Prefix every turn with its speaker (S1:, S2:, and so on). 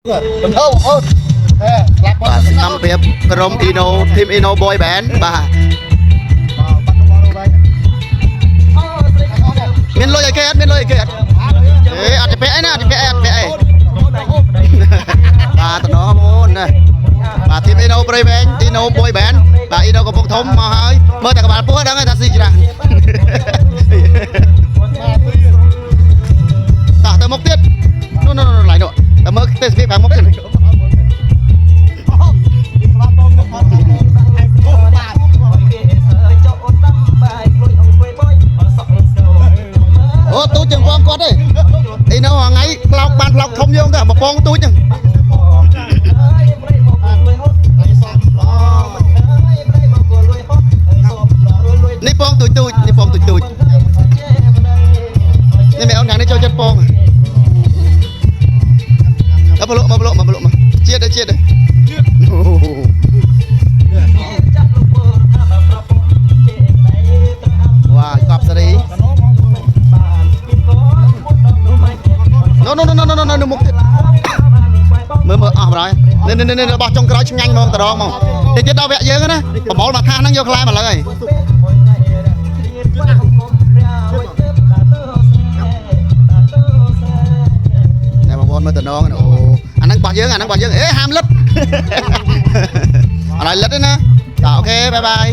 S1: mình thâu ơn
S2: បាទសកម្មភាពក្រុម Ino Team Ino Boy Band បាទមានលុយឲ្យគេអត់មានលុយឲ្យគេអត់អត់ទៅពាក់អីណាអត់ទៅពាក់អីអត់ពាក់អីបាទតំណអូនណាបាទ Team Ino Boy Band Ino Boy Band បាទ Ino កំពុងធំមកហើយមើលតែក្បាលពោះដឹងហើយថាស៊ីច្រើនតោះទៅមុខទៀតនោះឡៃនោះតែមើលទេសភាពខាងមុខទៀតអូទូចជាងបងគាត់ទេអីនៅថ្ងៃផ្លោកបានផ្លោកធំយើងទៅមកបងទូចហ្នឹងនេះបងទូចនេះបងទូចនេះមែនអូនយ៉ាងនេះចូលចិត្តបងមកប្រឡក់មកជាតិវ៉ាកប់សេរីនៅមុខទៀតមើលអស់ហើយនេះរបស់ចុងក្រោយឆ្ងាញ់ហ្មងតរងហ្មងតិចទៀតដល់វគ្គយើងណាប្រមូលមកថាហ្នឹងយកខ្លែមកលើហើយតែបងប្អូនមើលតរងអូអាហ្នឹងរបស់យើងអេហាមលិតអត់ឲ្យលិតទេណាអូខេបាយ